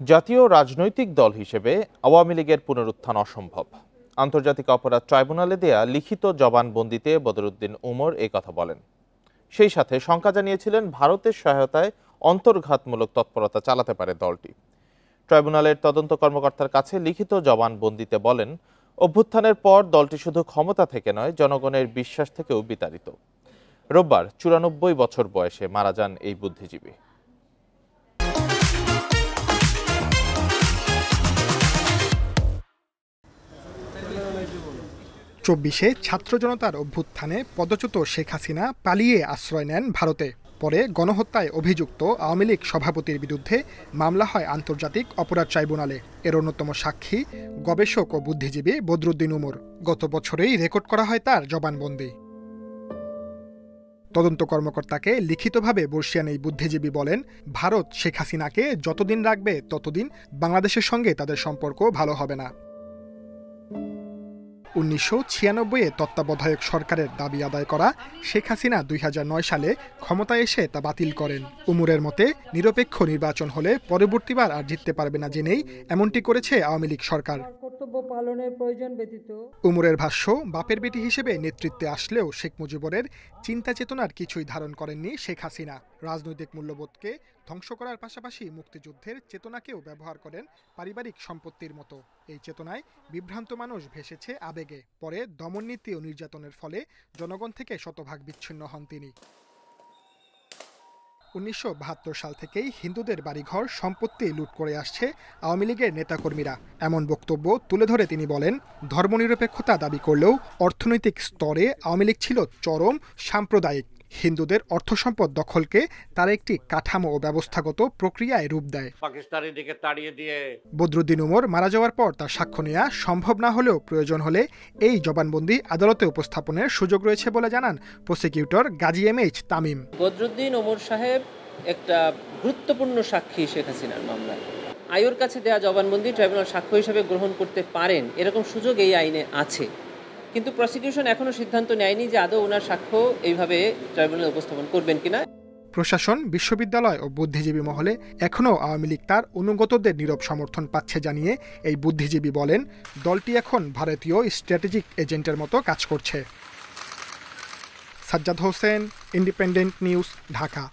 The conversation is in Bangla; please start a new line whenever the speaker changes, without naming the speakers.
জাতীয় রাজনৈতিক দল হিসেবে আওয়ামী লীগের পুনরুত্থান অসম্ভব। আন্তর্জাতিক অপরাধ ট্রাইব্যুনালে দেয়া লিখিত জবানবন্দিতে বদরুদ্দিন উমর এই কথা বলেন। সেই সাথে শঙ্কা জানিয়েছিলেন ভারতের সহায়তায় অন্তর্ঘাতমূলক তৎপরতা চালাতে পারে দলটি। ট্রাইব্যুনালের তদন্ত কর্মকর্তার কাছে লিখিত জবানবন্দিতে বলেন, অভ্যুত্থানের পর দলটি শুধু ক্ষমতা থেকে নয়, জনগণের বিশ্বাস থেকেও বিতাড়িত। রোববার 94 বছর বয়সে মারা যান এই বুদ্ধিজীবী।
24-এ ছাত্র জনতার অভ্যুত্থানে পদচ্যুত শেখ হাসিনা পালিয়ে আশ্রয় নেন ভারতে। পরে গণহত্যায় অভিযুক্ত আওয়ামী লীগ সভাপতির বিরুদ্ধে মামলা হয় আন্তর্জাতিক অপরাধ ট্রাইব্যুনালে। এর অন্যতম সাক্ষী গবেষক ও বুদ্ধিজীবী বদরুদ্দিন উমর। গত বছরেই রেকর্ড করা হয় তার জবানবন্দি। তদন্ত কর্মকর্তাকে লিখিতভাবে বর্ষিয়ান এই বুদ্ধিজীবী বলেন, ভারত শেখ হাসিনাকে যতদিন রাখবে ততদিন বাংলাদেশের সঙ্গে তাদের সম্পর্ক ভালো হবে না। 1996-এ তত্ত্বাবধায়ক সরকারের দাবি আদায় করা শেখ হাসিনা 2009 সালে ক্ষমতায় এসে তা বাতিল করেন। উমরের মতে, নিরপেক্ষ নির্বাচন হলে পরবর্তীবার আর জিততে পারবে না জেনেই এমনটি করেছে আওয়ামী লীগ সরকার।
কর্তব্য পালনের প্রয়োজন ব্যতীত
উমরের ভাষ্য, বাপের বেটি হিসেবে নেতৃত্বে আসলেও শেখ মুজিবুরের চিন্তা চেতনার কিছুই ধারণ করেননি শেখ হাসিনা। রাজনৈতিক মূল্যবোধকে ধ্বংস করার পাশাপাশি মুক্তিযুদ্ধের চেতনাকেও ব্যবহার করেন পারিবারিক সম্পত্তির মতো। এই চেতনায় বিভ্রান্ত মানুষ ভেসেছে আবেগে। পরে দমননীতি ও নির্যাতনের ফলে জনগণ থেকে শতভাগ বিচ্ছিন্ন হন তিনি। 1972 সাল থেকেই হিন্দুদের বাড়িঘর সম্পত্তি লুট করে আসছে আওয়ামী লীগের নেতাকর্মীরা। এমন বক্তব্য তুলে ধরে তিনি বলেন, ধর্মনিরপেক্ষতা দাবি করলেও অর্থনৈতিক স্তরে আওয়ামী লীগ ছিল চরম সাম্প্রদায়িক। হিন্দুদের অর্থ সম্পদ দখলকে তার একটি কাঠামো ও ব্যবস্থাগত প্রক্রিয়ায় রূপ দেয়।
পাকিস্তানের দিকে তাড়িয়ে দিয়ে
বদরুদ্দিন উমর মারা যাওয়ার পর তার সাক্ষ্য নেওয়া সম্ভব না হলেও প্রয়োজন হলে এই জবানবন্দি আদালতে উপস্থাপনের সুযোগ রয়েছে বলে জানান প্রসিকিউটর গাজী এম.এইচ. তামিম।
বদরুদ্দিন উমর সাহেব একটা গুরুত্বপূর্ণ সাক্ষী শেখ হাসিনার মামলায়। আয়োর কাছে দেয়া জবানবন্দি ট্রাইব্যুনাল সাক্ষ্য হিসেবে গ্রহণ করতে পারেন, এরকম সুযোগ এই আইনে আছে। কিন্তু প্রসিকিউশন এখনো সিদ্ধান্ত নেয়নি যে আদৌ ওনার সাক্ষ্য এইভাবে ট্রাইব্যুনালে উপস্থাপন করবেন কিনা।
প্রশাসন, বিশ্ববিদ্যালয় ও বুদ্ধিজীবী মহলে এখনও আওয়ামী লীগ তার অনুগতদের নীরব সমর্থন পাচ্ছে জানিয়ে এই বুদ্ধিজীবী বলেন, দলটি এখন ভারতীয় স্ট্র্যাটেজিক এজেন্টের মতো কাজ করছে। Sajjad Hossain, independent news, Dhaka.